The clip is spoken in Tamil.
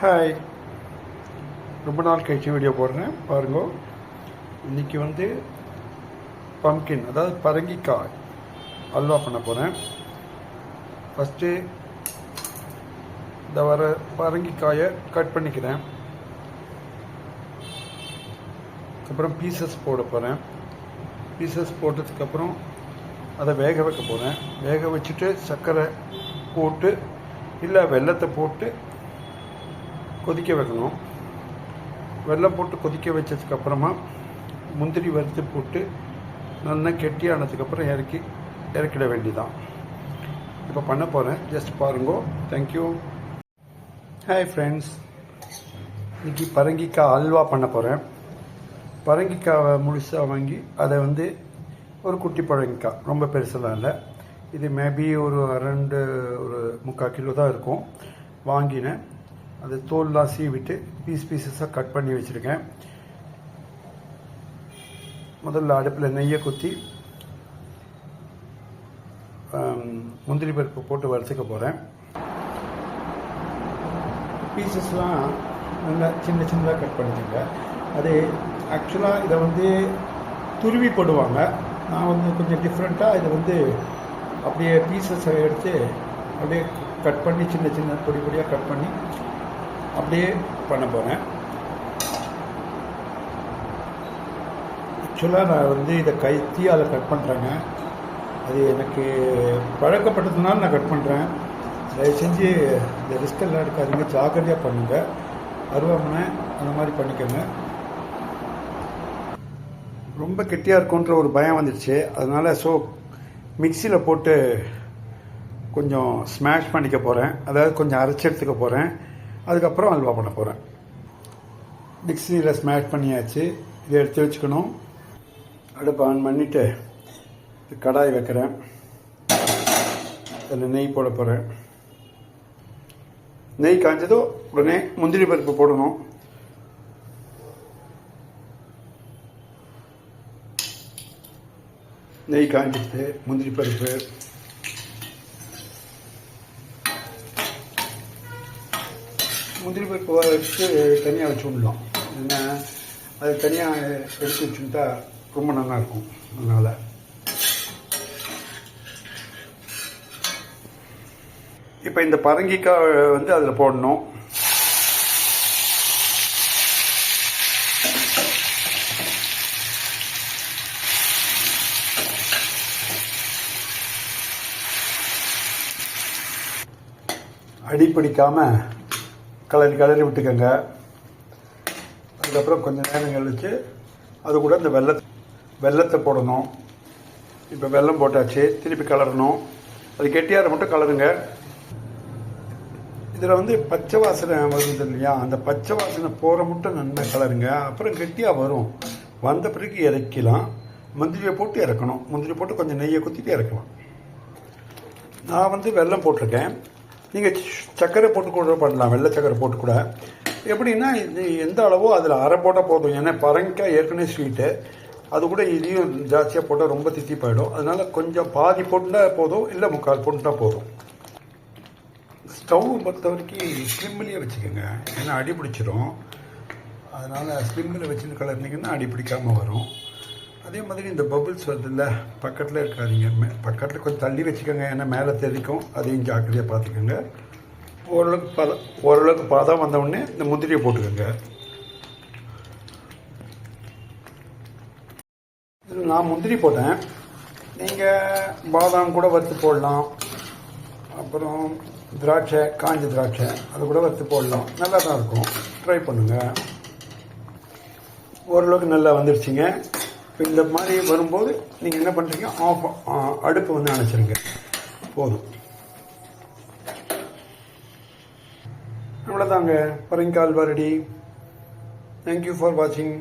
ஹாய், ரொம்ப நாள் கழிச்சு வீடியோ போடுறேன் பாருங்க. இன்றைக்கி பம்கின், அதாவது பரங்கிக்காய் அல்வா பண்ண போகிறேன். ஃபஸ்ட்டு இந்த வர பரங்கிக்காயை கட் பண்ணிக்கிறேன். அப்புறம் பீசஸ் போட போகிறேன். பீசஸ் போட்டதுக்கப்புறம் அதை வேக வைக்க போகிறேன். வேக வச்சுட்டு சர்க்கரை போட்டு இல்லை வெல்லத்தை போட்டு கொதிக்க வைக்கணும். வெல்லம் போட்டு கொதிக்க வச்சதுக்கப்புறமா முந்திரி வறுத்து போட்டு நல்லா கெட்டியானதுக்கப்புறம் இறக்கிட வேண்டியதான். இப்போ பண்ண போகிறேன், ஜஸ்ட் பாருங்கோ. தேங்க்யூ. ஹாய் ஃப்ரெண்ட்ஸ், இன்றைக்கி பரங்கிக்காய் அல்வா பண்ண போகிறேன். பரங்கிக்காவை முழுசாக வாங்கி அதை ஒரு குட்டி பரங்கிக்காய், ரொம்ப பெருசெல்லாம் இல்லை, இது மேபி ஒரு 3/4 கிலோ தான் இருக்கும். வாங்கினேன். அதை தோல்லாம் சீவிட்டு பீசஸாக கட் பண்ணி வச்சுருக்கேன். முதல்ல அடுப்பில் நெய்யை குத்தி முந்திரி பருப்பு போட்டு வறுத்துக்க போகிறேன். பீசஸ்லாம் நல்லா சின்னதாக கட் பண்ணிக்கோங்க. அது ஆக்சுவலாக இதை துருவி போடுவாங்க. நான் கொஞ்சம் டிஃப்ரெண்ட்டாக இதை அப்படியே பீசஸை எடுத்து அப்படியே கட் பண்ணி சின்ன பொடியாக கட் பண்ணி அப்படியே பண்ண போகிறேன். ஆக்சுவலாக நான் இதை கைத்தியால் கட் பண்ணுறேங்க. அது எனக்கு பழக்கப்பட்டதுனால நான் கட் பண்ணுறேன். தயவு செஞ்சு இந்த ரிஸ்க் எல்லாம் எடுக்காதீங்க, ஜாக்கிரதையாக பண்ணுங்க. அருவாமனை அந்த மாதிரி பண்ணிக்கோங்க. ரொம்ப கெட்டியாக இருக்குன்ற ஒரு பயம் வந்துடுச்சு. அதனால் மிக்சியில் போட்டு கொஞ்சம் ஸ்மாஷ் பண்ணிக்க போகிறேன். அதாவது கொஞ்சம் அரைச்சி எடுத்துக்க போகிறேன். அதுக்கப்புறம் அல்வா பண்ண போகிறேன். மிக்சியில் ஸ்மாஷ் பண்ணியாச்சு. இதை எடுத்து வச்சுக்கணும். அடுப்பு ஆன் பண்ணிவிட்டு கடாய் வைக்கிறேன். அதில் நெய் போட போகிறேன். நெய் காய்ஞ்சதோ உடனே முந்திரி பருப்பு போடணும். நெய் காய்ஞ்சிட்டு முந்திரி பருப்பு, முந்திரி பருப்பு வச்சு தனியாக வச்சு விடலாம். என்ன அது தனியாக எடுத்து வச்சுக்கிட்டா ரொம்ப நல்லாயிருக்கும். அதனால் இப்போ இந்த பரங்கிக்காய் அதில் போடணும். அடி பிடிக்காமல் கலரி விட்டுக்கோங்க. அதுக்கப்புறம் கொஞ்சம் நேரம் கழிச்சு அது கூட இந்த வெல்லத்தை போடணும். இப்போ வெல்லம் போட்டாச்சு, திருப்பி கலரணும். அது கெட்டியார மட்டும் கலருங்க. இதில் பச்சை வாசனை வருது இல்லையா, அந்த பச்சை வாசனை போகிற மட்டும் நல்லா கலருங்க. அப்புறம் கெட்டியாக வரும். வந்த பிறகு இறக்கலாம். முந்திரியை போட்டு இறக்கணும். முந்திரி போட்டு கொஞ்சம் நெய்யை குத்திட்டு இறக்கலாம். நான் வெல்லம் போட்டிருக்கேன். நீங்கள் சர்க்கரை போட்டு கூட பண்ணலாம், வெள்ளை சர்க்கரை போட்டு கூட. எப்படின்னா இது எந்த அளவோ அதில் அரை போட்டால் போதும். ஏன்னா பரங்கிக்காய் ஏற்கனவே ஸ்வீட்டு, அது கூட இதையும் ஜாஸ்தியாக போட்டால் ரொம்ப தித்தி போயிடும். அதனால் கொஞ்சம் பாதி போட்டுனா போதும், இல்லை 3/4 போட்டுனா போதும். ஸ்டவ் பொறுத்த வரைக்கும் ஸ்லிம்மிலேயே வச்சுக்கோங்க, ஏன்னா அடி பிடிச்சிரும். அதனால் ஸ்லிம்மில் வச்சுன்னு கலர்னிங்கன்னா அடி பிடிக்காமல் வரும். அதே மாதிரி இந்த பபுள்ஸ் வருதுல்ல, பக்கத்தில் இருக்காதிங்க, பக்கத்தில் கொஞ்சம் தள்ளி வச்சுக்கோங்க, ஏன்னா மேலே தெரிக்கும். அதையும் ஜாக்கிரதையாக பார்த்துக்கோங்க. ஓரளவுக்கு பதம் வந்தவுடனே இந்த முந்திரியை போட்டுக்கோங்க. நான் முந்திரி போட்டேன். நீங்கள் பாதாம் கூட வறுத்து போடலாம். அப்புறம் திராட்சை, காஞ்ச திராட்சை, அது கூட வறுத்து போடலாம். நல்லா தான் இருக்கும். ட்ரை பண்ணுங்கள். ஓரளவுக்கு நல்லா வந்துடுச்சிங்க. இப்போ இந்த மாதிரி வரும்போது நீங்கள் என்ன பண்ணுறீங்க, அடுப்பு அணைச்சிருங்க, போதும். அவ்வளோதாங்க, பரங்கிக்காய் அல்வா ரெடி. தேங்க்யூ ஃபார் வாட்சிங்.